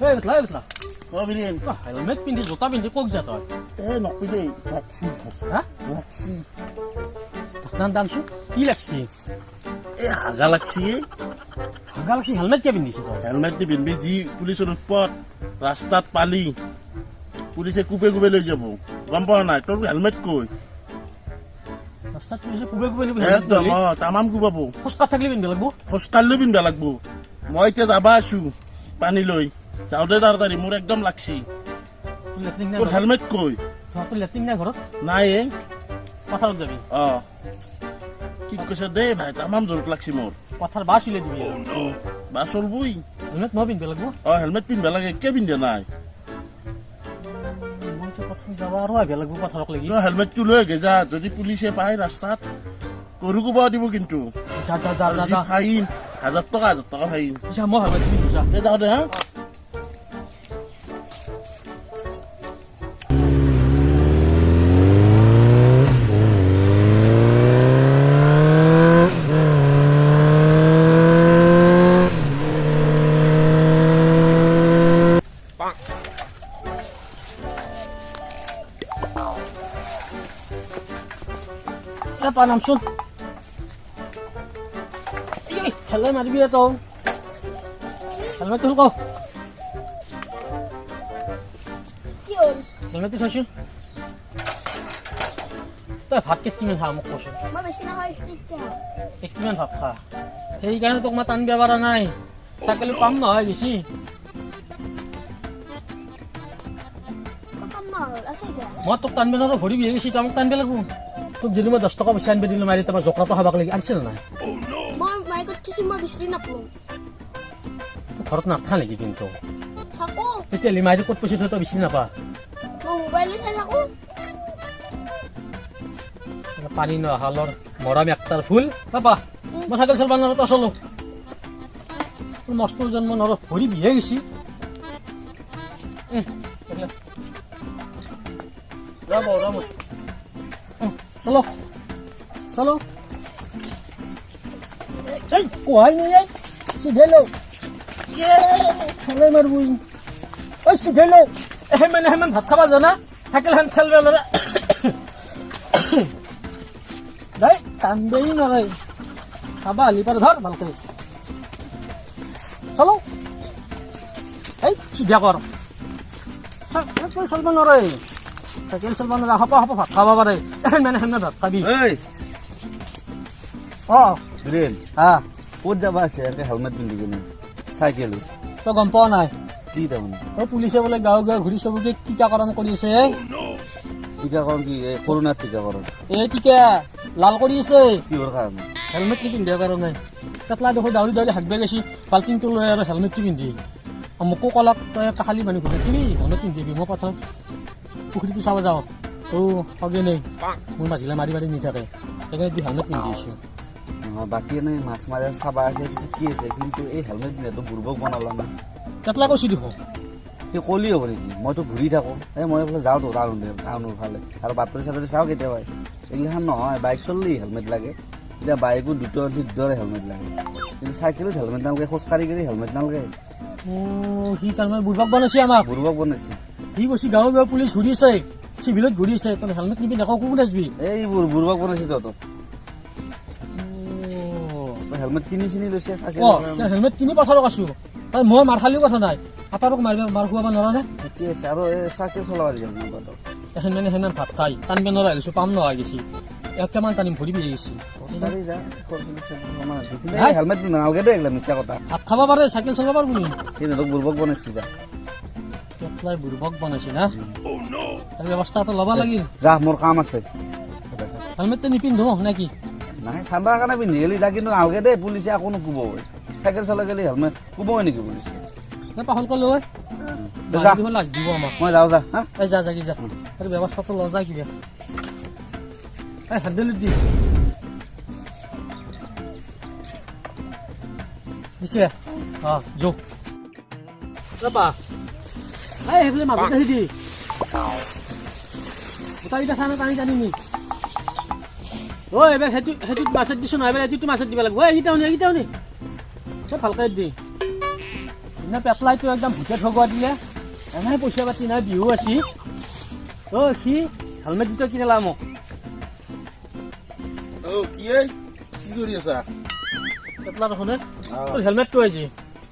Hey, betul. Birin. Wah, helmet pindah, jota pindah, kok jatuh? Nokpide. Laksi. Hah? Laksi. Takdan su? Ki laksi? Galaxy. Galaxy helmet কে পিন্ধিছে তই? Helmet দি পিনবি যি পুলিচৰ উৎপাত ৰাস্তাত পালি পুলিচে কুপে কুপে লৈ যাব গম পোৱা নাই তোৰ হেলমেট কই ৰাস্তাত পুলিচে কুবে কুবে নিব একদম তামাম কুবাব খোজকাঢ় থাকিলে পিন্ধিব লাগিব খোজকাঢ়লৈ পিন্ধিব লাগিব মই এতিয়া যাবা আছো পানী লৈ যাওঁতে তাড়াতাড়ি মোৰ একদম লাগছি তুই লেট্ৰিন নাই তোৰ হেলমেট কই তোৰ লেট্ৰিন নাই ঘৰত নাই পথাৰত যাবি কি কৈছে দে ভাই তামাম জোৰ লাগছি মোৰ পথাৰ বাছ উলিয়াই দিবি বা চলবই হেলমেট মই পিন্ধিব লাগিব হেলমেট পিন্ধিব লাগে কিয় পিন্ধা নাই মইতো পথাৰ যাব আৰু আহিব লাগিব পথাৰক লাগি তই হেলমেটটো লৈ আগে যা যদি পুলিচে পায় ৰাস্তাত গৰু কোবাও দিব কিন্তু যা ফাইন 1000 টকা ফাইন যা মই হেলমেট পিন্ধি যা যাওঁ দে হা Apa namsun? Ih, helmet mari biar tau. Helmet tuh kau. Yun. Helmet tuh sasun. Tuh ভাত কিমান খাম মোক কৈছো মই বেছি নহয় এতিয়া কিমান ভাত খা সেইকাৰণে তোক মই টান বিয়া পাৰা নাই চাইকেল পাম নহয় গেছি কাম নহল আছে এতিয়া মই তোক টান বিয়া ভৰি বিয়ে গেছি তই মোক টান বিয়া লাগব তোক যদি মই 10 টকা পইচা আনবে দিলো মাৰি তাৰপৰা জকৰাটো খাবাক লাগি আনছে নাই মই মাইকত থৈছো মই বিচাৰি নাপালো ঘৰত নাথা নেকি কিন্তু থাকো তেতিয়া লিমাইটো ক'ত পইচা থৈ তই বিচাৰি নাপা মই মোবাইলে চাই থাকো পানী নহালৰ মৰম একটাৰ ফুল পাপা মই চাইকেল চলবা নোৱাৰো তই চলো মস্ত জন্ম নৰ ভৰি বিয়ে গেছি ৰাম চলো চলো এই কোহাই নি এই সিধে লো খেলাই মারবই ওই সিধে লো হেমান ভাত খাবা জানা সাইকেল হান খেলবে লরা যাই কান্দবেই নরে খাবা লিপার ধর ভালকে চলো এই সিধা কর সাইকেল চলবা নরে সাইকেল চলবা নরে হপা ভাত খাবা পারে হেমান ভাত খাবি বিৰেন ক'ত যাবা আছে একে হেলমেট পিন্ধি কিনে চাইকেল তই গম পোৱা নাই কি তাৰমানে এই পুলিচে বোলে গাঁৱে গাঁৱে ঘূৰি চবকে টীকাকৰণ কৰি আছে টীকাকৰণ কি এই কৰোণাৰ টীকাকৰণ এই টীকা লাল কৰি আছে কিহৰ কাৰণে হেলমেট নিপিন্ধাৰ কাৰণে পেটলা দেখোন দাউৰি দাউৰি হাগবে গেছি বাল্টিংটো লৈ আৰু হেলমেটটো পিন্ধি মোকো ক'লাক তই কাষালি মানুহ ঘূৰি থাকিবি হেলমেট পিন্ধিবি মই পথাৰ পুখুৰীটো চাব যাওঁ সগে নেই মোৰ মাঝিলে মাৰি মাৰি নি থাকে সেইকাৰণে দি হেলমেট পিন্ধি আছো নহয় বাকী এনেই মাছ মাৰে চাবা আছে ঠিকেই আছে কিন্তু এই হেলমেট পিন্ধাটো বুৰ্বক বনালা না পেটলা কৈছো দেখোন সেই কলি হ'ব নেকি মইতো ঘূৰি থাকোঁ মই এইফালে যাওঁতো টাউনৰ ফালে আৰু বাতৰি চাতৰি চাওঁ কেতিয়াবা এইগিলাখান নহয় বাইক চললি হেলমেট লাগে এতিয়া বাইকো দুটাৰে হেলমেট লাগে কিন্তু চাইকেলত হেলমেট নালাগে খোজকাঢ়ি কৰি হেলমেট নালাগে সি তাৰমানে বুৰ্বক বনাইছে আমাক বুৰ্বক বনাইছে সি কৈছে গাঁৱে গাঁৱে পুলিচ ঘূৰি আছে চিভিলত ঘূৰি আছে তই হেলমেট নিপিন্ধা কোন আসবি এইবোৰ বুৰ্বক বনাইছে তহঁতক হেলমেট কিনি চিনি লৈছে হেলমেট কিনি পথাৰক আছো মই মাৰ খালিও কথা নাই আপাৰক মাৰ খুৱাব নোৱাৰা নে ঠিকে আছে আৰু এই চাইকেল চলাব সেনে ভাত খাই টানিব নোৱাৰা গৈছো পাম নোহোৱা গৈছি একেমান টানিম ভৰি বিয়ে গৈছি হেলমেট নালাগে দেই এইগিলা মিছা কথা ভাত খাব পাৰে চাইকেল চলাব পাৰ বুলি সিহঁতক বুৰ্বক বনাইছে যা পেটলাই বুৰ্বক বনাইছে না তাৰ ব্যৱস্থাটো ল'ব লাগিল যা মোৰ কাম আছে হেলমেটটো নিপিন্ধো নেকি নাই ঠাণ্ডাৰ কাৰণে পিন্ধি গেলি যা কিন্তু নালাগে দেই পুলিচে আকৌ নোকোব চাইকেল চলাই গেলি হেলমেট কোবই নেকি পুলিচে পাহল কলো লাজ দিব আমাক মই যাওঁ যা যা তাৰ ব্যৱস্থাটো ল যায় কিবা হেণ্ডেল দি দিছে যোগ ৰবা সেইফালে মাজতে আহি দি গোটাইকেইটা চানা টানি টানি নি এবাৰ সেইটোত মাছত দিছো নহয় এবাৰ এইটোতো মাছত দিব লাগিব এইকেইটাও নি চব ভালকৈ দি না পেটলাইটো একদম ভূতে ঠগোৱা দিলে এনে পইচা পাতি নাই বিহু আছি সি হেলমেট দুটা কিনিলা মোক কি কৰি আছা পেটলা দেখোনে তোৰ হেলমেটটো আজি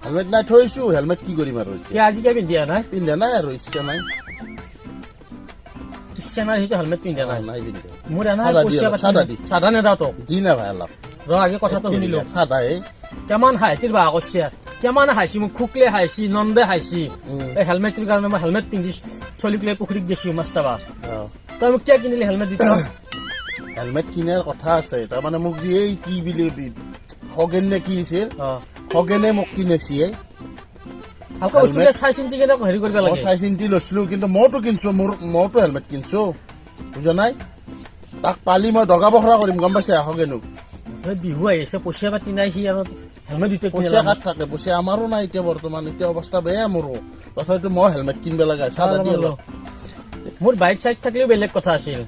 হেলমেট নাই থৈছো হেলমেট কি কৰিম আৰু কি আজিকালি পিন্ধিয়া নাই পিন্ধা নাই আৰু ইচ্ছা নাই ইচ্ছা নাই সেইটো হেলমেট পিন্ধা নাই নাই পিন্ধা মোৰ এনে চাদা দি পইচা অলপ, পাতি চাদা দি। চাদা নেদাও তোক দি না ভাই অলপ ৰ আগে কথাটো শুনিলো চাদা কেমান হাঁহিটিৰ বাহ কৰিছে কেমান হাঁহিছি মোক খুকলে হাঁহিছি নন্দে হাঁহিছি এই হেলমেটটোৰ কাৰণে মই হেলমেট পিন্ধি চলিক লৈ পুখুৰীত গৈছো মাছ চাবা তই মোক কিয় কিনিলি হেলমেট দিছ হেলমেট কিনাৰ কথা আছে তাৰমানে মোক যি এই কি বুলি খগেন নে কি আছিল খগেনে মোক কিনেছি ভালকৈ বস্তুবিলাক চাই চিন্তি কেনে হেৰি কৰিব মই লাগে চাই চিন্তি লৈছিলো কিন্তু মইতো কিনছো মইতো হেলমেট কিনছো বুজা নাই তাক পালি মই দগা বখৰা কৰিম গম পাইছে খগেনক এই বিহু আহি আছে পইচা পাতি নাই সি আৰু হেলমেট দুটা পইচা কিনিলা কাট থাকে পইচা আমাৰো নাই এতিয়া বৰ্তমান এতিয়া অৱস্থা বেয়া মোৰো তথাপিতো মই হেলমেট কিনিব লগা চাদা দি অলপ মোৰ বাইক চাইক থাকিলেও বেলেগ কথা আছিল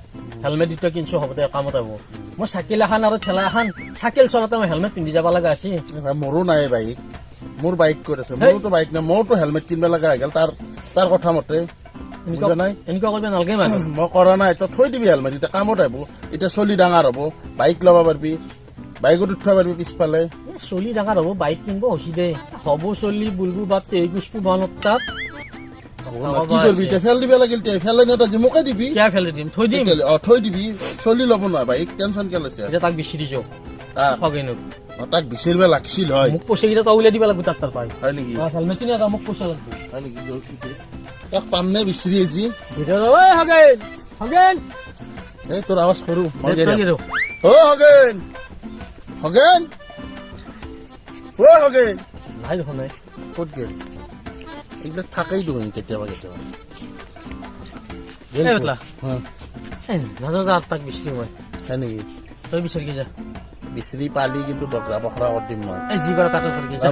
হেলমেট দুটা কিনছো হ'ব দে কামত আহিব মই চাইকেল এখন আৰু ঠেলা এখন চাইকেল চলাতে মই হেলমেট পিন্ধি যাব লগা আছিল মোৰো নাই বাইক মোৰ বাইক ক'ত আছে মোৰোতো বাইক নাই মইতো হেলমেট কিনিব লগা হৈ গ'ল তাৰ কথা মতে বুজা নাই এনেকুৱা কৰিব নালাগে মানুহ মই কৰা নাই তই থৈ দিবি হেলমেট এতিয়া কামত আহিব এতিয়া চলি ডাঙৰ হ'ব বাইক ল'ব পাৰিবি বাইকত উঠিব পাৰিবি পিছফালে চলি ডাঙৰ হ'ব বাইক কিনিব হৈছি দে হ'ব চলি বুলবু বা তেই গুচপু বানত তাত কি কৰিবি এতিয়া ফেল দিব লাগিল ফেলে নে তই মোকে দিবি কিয় ফেলে দিম থৈ দিম থৈ দিবি চলি ল'ব নহয় বাইক টেনচন কিয় লৈছে এতিয়া তাক বিচাৰি যাওঁ খগেনক তাক বিচাৰিব লাগিছিল হয় মোক পইচা কেইটা তই উলিয়াই দিব লাগিব তাক তাৰ পাই হয় নেকি হেলমেট কিনে মোক পইচা লাগিব হয় নেকি তাক পাম নে বিচাৰি আজি ভিতৰত ঐ খগেন খগেন এই তোৰ আৱাজ সৰু মই তই কি ৰ অ খগেন খগেন অ খগেন নাই দেখোন নাই ক'ত গেল এইবিলাক থাকেই দেখোন কেতিয়াবা কেতিয়াবা এই বেটলা নাযাওঁ যা তাক বিচাৰি মই হয় নেকি তই বিচাৰি কি যা বিচাৰি পালি কিন্তু দগৰা বখৰা কৰি দিম মই এই যি কৰা তাকে কৰি কি যা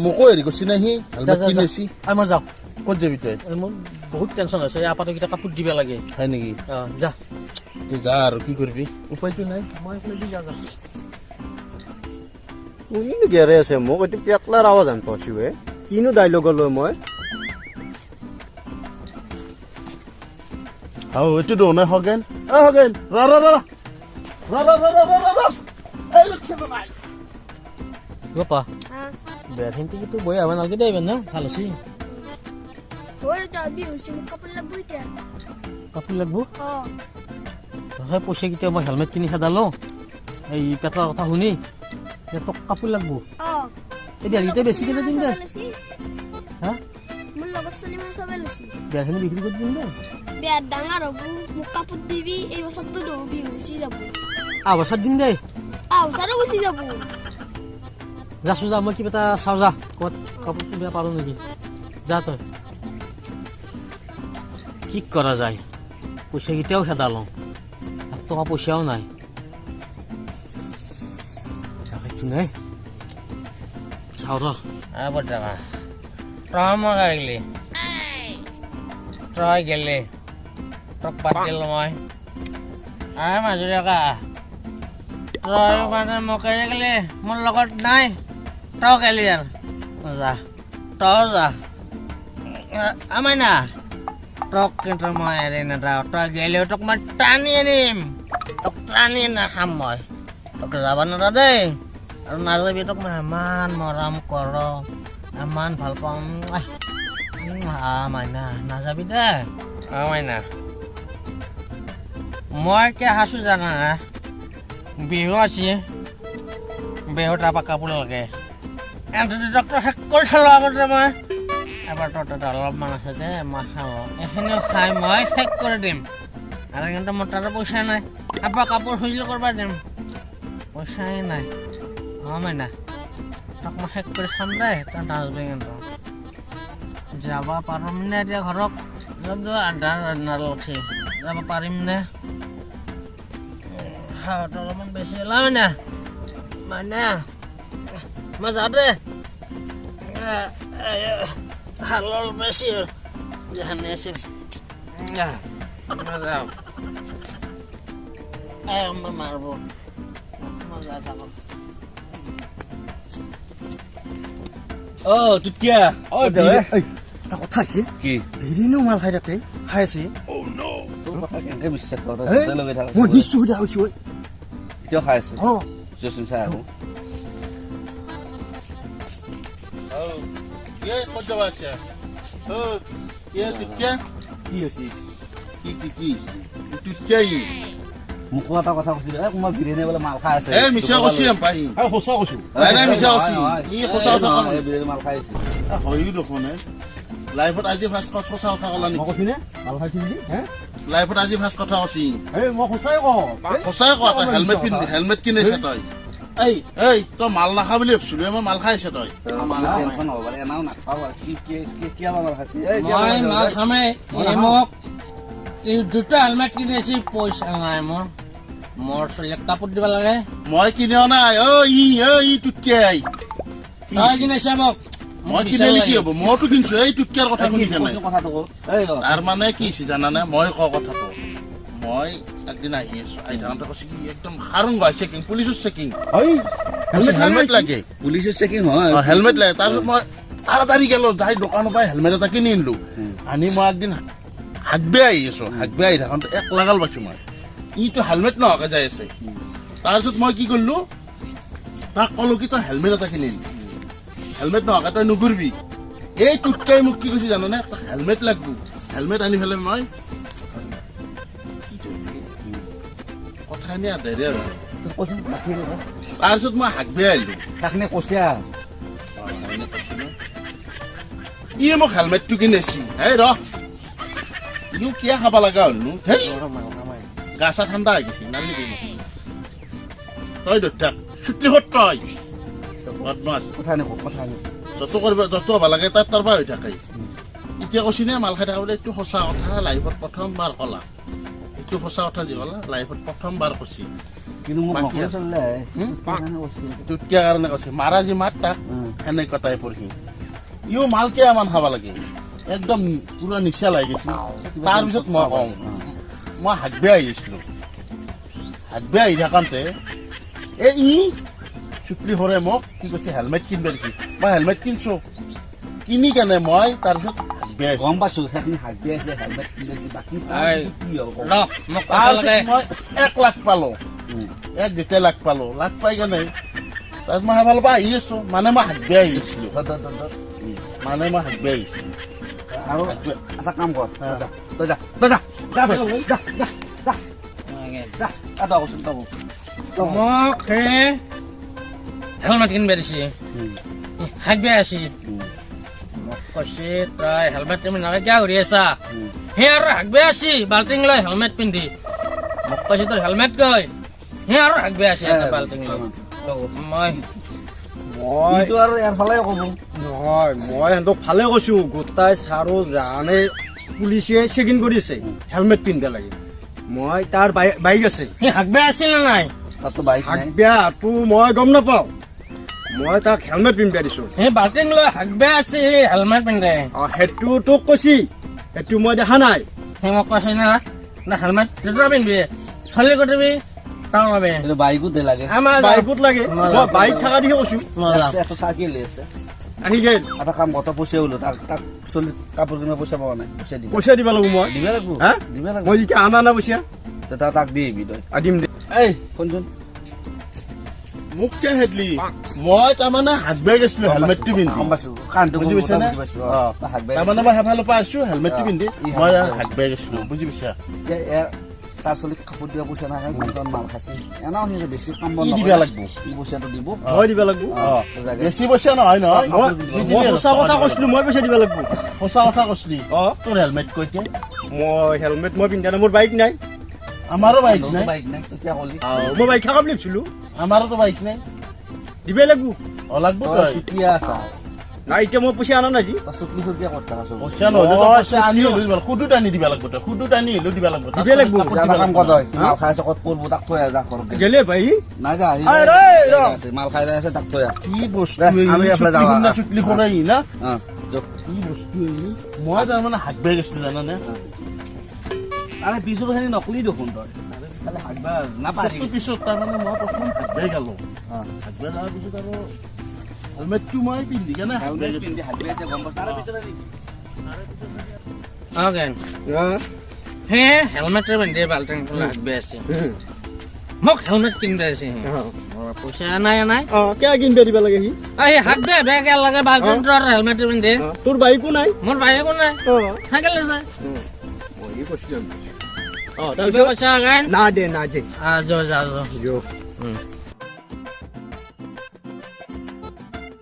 মোকো হেৰি কৰিছি না সি হেলমেট কিনেছি মই যাওঁ ক'ত যাবি তই মোৰ বহুত টেনচন হৈছে এই আপাতকেইটা কাপোৰ দিব লাগে হয় নেকি যা তই যা আৰু কি কৰিবি উপায়টো নাই মই এইফালে দি যা কোননো গেৰে আছে মোক এইটো পেটলাৰ আৱাজ আন পাইছো কিনো ডাইলগ লৈ মই এইটো দেখোন খগেন অ খগেন ৰ ৰ ৰ গপা বেৰখিনি কিন্তু বৈ আহিব নালাগে দে ইমান ন ভাল হৈছে মোক কাপোৰ লাগব এতিয়া কাপোৰ লাগব সেই পইচা কেতিয়া মই হেলমেট কিনি খেদালো এই পেটলাৰ কথা শুনি তোক কাপোৰ লাগব এই বেৰকেইটা বেছি কিনে দিম দে হা মোৰ লগত চলি মানে চবে লৈছি বেৰখিনি বিক্ৰী কৰি দিম দে বিয়া ডাঙৰ হ'ব মোক কাপোৰ দিবি এই বছৰটো বিহু গুচি যাব বছৰ দিম দে বছৰো গুচি যাব যাচোন যা মই কিবা এটা চাওঁ যা ক'ত কাপোৰ কিবা পাৰোঁ নেকি যা তই কি কৰা যায় পইচাকেইটাও খেদালোঁ এক টকা পইচাও নাই তাকেতো নাই চাওঁ ৰ বৰ্তমান তই মই গেলি তই গেলি তোক বাদ দিলোঁ মই মাজুলীকা তই মানে মোক এৰি গেলি মোৰ লগত নাই তই গেলি আৰু যা তই যা আমাই না তোক কিন্তু মই এৰি নাযাওঁ তই গেলিও তোক মই টানি আনিম তোক টানি নাখাম মই তোক যাব নাযাওঁ দেই আৰু নাযাবি তোক মই ইমান মৰম কৰোঁ ইমান ভাল পাওঁ মাইনা নাযাবি দে মাইনা মই কি হাঁচো জানা বিহু আছে বিহু তাৰপৰা কাপোৰ লাগে ডক্টৰ শেষ কৰি থলো আগতে মই এবাৰ তোৰ অলপমান আছে যে মই খাওঁ এইখিনিও খাই মই শেষ কৰি দিম আৰু কিন্তু মোৰ তাতে পইচা নাই এবাৰ কাপোৰ খুজিলে কৰিব দিম পইচাই নাই মাইনা তোক মই শেষ কৰি চাম দে তই নাযাবি কিন্তু যাব পাৰিম নে এতিয়া ঘৰত আধা লাগছে যাব পাৰিম নে হাওয়াটা অলপমান বেছি ওলাম না মানে মই যাওঁ দে হালৰ বেছি যেনে আছিল মই যাওঁ মই মাৰিব মই যাই থাকোঁ অ টুটকিয়া এটা কথা আছে কি বিৰিনো মাল খাই তাতে খাই আছে তোৰ কথা কেনেকে বিশ্বাস কৰ হে? লগে থাক মই নিশ্চয় সুধা হৈছো এতিয়াও খাই আছে অ জচোন চাই আহো কে ক'ত যাব আছে কে টুটকিয়া কি হৈছে কি টুটকিয়াই মোক এটা কথা কৈছিল মই বিৰিয়ানী বোলে মাল খাই আছে এ মিছা কৈছি পাই আৰু সঁচা কৈছো নাই মিছা কৈছি ই সঁচা কথা ক'লে বিৰিয়ানী মাল খাই আছে হয়ো দেখোন লাইফত আজি ফাৰ্ষ্ট সঁচা কথা ক'লা মই নেকি কৈছো নে ভাল খাইছি বুলি হে লাইফত আজি ফাৰ্ষ্ট কথা কৈছি মই সঁচাই কওঁ সঁচাই কোৱা তই হেলমেট কিনিছে তই এই তই মাল নাখা বুলি ভাবিছিলো মই মাল খাইছে তই টেনচন হ'ব পাৰে এনাও নাখাওঁ আৰু কি মাল খাইছে মই মাল খামে এই মোক দুটা হেলমেট কিনেছি পইচা নাই মোৰ চলিয়াক কাপোৰ দিব লাগে মই কিনি নাই ই টুটকিয়াই তই কিনেছে মোক মই কিনিলে কি হ'ব মইতো কিনিছো এই টুটকিয়াৰ কথা শুনিছে নাই কথাটো কওঁ এই তাৰ মানে কি হৈছে জানানে মই কওঁ কথাটো মই একদিন আহি আছো আহি থাকোঁতে কৈছে কি একদম সাৰুং হয় চেকিং পুলিচৰ চেকিং হেলমেট লাগে পুলিচৰ চেকিং হয় হেলমেট লাগে তাৰপিছত মই তাড়াতাড়ি গেলো যাই দোকানৰ পৰা হেলমেট এটা কিনি আনিলো আনি মই একদিন হাগবে আহি আছো হাগবে আহি থাকোঁতে এক লাগাল পাইছো মই ইটো হেলমেট নোহোৱাকে যাই আছে তাৰপিছত মই কি কৰিলো তাক ক'লো কি তই হেলমেট এটা কিনি আনিলি হেলমেট নোহোৱাকে তই নুঘুৰবি এই টুটকাই মোক কি কৈছে জানানে হেলমেট লাগব হেলমেট আনি পেলাই মই কথাখিনি আধেৰে আৰু কৈছো তাৰপিছত মই হাগবে আহিলো তাকনে কৈছে ই মোক হেলমেটটো কিনেছি হেই ৰ ইও কিয় খাব লগা হ'লনো হেই গা চা ঠাণ্ডা হৈ গৈছে নালি দিম তই থাক ছুটি হত তই বদমাছ কথা নকওঁ কথা যত হ'ব লাগে তাত তাৰ পৰা হৈ থাকে এতিয়া কৈছি নে মাল খাই থকা বোলে এইটো সঁচা কথা লাইফত প্ৰথমবাৰ ক'লা এইটো সঁচা কথা যি ক'লা লাইফত প্ৰথমবাৰ কৈছি কিন্তু মোক বাকী নকওঁ আৰু। চলিলে টুটকিয়া কাৰণে কৈছে মাৰা যি মাত তাক সেনেকুৱা টাইপৰ সি ইও মাল কেইমান খাব লাগে একদম পুৰা নিচা লাগি গৈছে তাৰপিছত মই কওঁ মই হাগবে আহিছিলো হাগবে আহি থাকোঁতে এই ই চুটলি সৰে মোক কি কৈছে হেলমেট কিনিব দিছে মই হেলমেট কিনছো কিনি কেনে মই তাৰপিছত হাগবে আহিছো গম পাইছো সেইখিনি হাগি আছে হেলমেট কিনে বাকী কি হ'ল ৰ মোক পইচা লাগে তাৰপিছত মই 1 লাখ পালো যেতিয়া লাখ পালো লাখ পাই কেনে তাৰপিছত মই সেইফালৰ পৰা আহি আছো মানে মই হাগবে আহিছিলো মানে মই হাগবে আহিছিলো আৰু এটা কাম কৰ তই যা কৈছো মোক হেলমেট কিনিব দিছে হাগবে আছি মোক কৈছে তই হেলমেট তুমি নালাগে কিয় ঘূৰি আছা সেই আৰু হাগবে আছি বাল্টিং লৈ হেলমেট পিন্ধি মোক কৈছে তোৰ হেলমেট গৈ সেই আৰু হাগবে আছি বাল্টিং লৈ মই মইতো আৰু ইয়াৰ ফালে ক'ব নহয় মই সিহঁতক ভালে কৈছো গোটাই চাৰো জানে পুলিচে চেকিং কৰিছে হেলমেট পিন্ধিব লাগে মই তাৰ বাইক আছে সি হাগবে আছিল নে নাই তাতো বাইক নাই বেয়াটো মই গম নাপাওঁ মই তাক হেলমেট পিন্ধিব দিছো সেই বাল্টিং লৈ হাগবে আছে হেলমেট পিন্ধে সেইটো তোক কৈছি সেইটো মই দেখা নাই সি মোক কৈছে না হেলমেট দুটা পিন্ধবি চলি কৰিবি তাৰ বাবে কিন্তু বাইকো দে লাগে আমাৰ বাইকত লাগে মই বাইক থকা দেখি কৈছো এটা চাইকেল আছে আহি গেল এটা কাম কত পইচা ওলো তাক চলি কাপোৰ কিনিব পইচা পাব নাই পইচা দিব পইচা দিব লাগিব মই দিব লাগিব হা দিব লাগিব মই যেতিয়া আনা পইচা তাক দি আহিবি তই দিম দে এই শুনচোন মোক কিয় হেদলি মই তাৰমানে হাগবে গৈছিলো হেলমেটটো পিন্ধি গম পাইছো কাণটো বুজি পাইছা নে? তাৰমানে মই সেইফালৰ পৰা আহিছো হেলমেটটো পিন্ধি মই হাগবে গৈছিলো বুজি পাইছা তাৰ চলি কাপোৰ দিব পইচা নাই মানুহজন মাল খাইছে এনেও সি বেছি কাম বন কি দিব লাগিব ই পইচাটো দিব মই দিব লাগিব বেছি পইচা নহয় নহয় মই সঁচা কথা কৈছিলো মই পইচা দিব লাগিব সঁচা কথা কৈছিলি তোৰ হেলমেট কৈছে মই হেলমেট মই পিন্ধা নাই মোৰ বাইক নাই আমাৰো বাইক নাই বাইক নাই তেতিয়া ক'লি মই বাইক থকা বুলি ভাবিছিলো আমাৰোতো বাইক নাই দিবই লাগিব লাগব তই তই চুটিয়া আছা নাই এতিয়া মই পইচা আনা নাই যি তই চুটলি সৰকিয়া ক'ত থাকা চব পইচা নহ'লে তই পইচা আনি হ'লেও দিব লাগিব সুদত আনি দিব লাগিব তই সুদত আনি হ'লেও দিব লাগিব দিবই লাগিব। এটা কাম কৰ তই মাল খাই আছে ক'ত পৰব তাক থৈ আহ যা ঘৰত গেলে ভাই নাই যা আহি আৰে, ৰ। আছে, মাল খাই যাই আছে তাক থৈ আহ কি বস্তু দে, আমি এফালে যাওঁ, চুটলি আহ। চুটলি সৰাই না যক কি বস্তু মই তাৰমানে হাগবে গৈছিলো জানানে আৰে পিছৰখিনি নকলি দেখোন তই খালি হাগবা নাপাৰি পিছত তাৰমানে মই প্ৰথম হাগবে গালো হাগবে যোৱাৰ পিছত আৰু হেলমেটটো মই পিন্ধি কেনে হেলমেট পিন্ধি হাত বেয়া আছে গম পাইছা তাৰে ভিতৰত নেকি অ'কে হে হেলমেট পিন্ধি বাল্টিং হাগবে আছে মোক হেলমেট কিনবা আছে মোৰ পইচা নাই নাই কিয় কিনবা দিবা লাগে সি এই হাগবে বেগে লাগে বাল্টিং হেলমেট পিন্ধি তোৰ বাইকো নাই মোৰ বাইকো নাই থাকিলে যায় মই কৈছিলো কিবা কৈছা না দে যা যা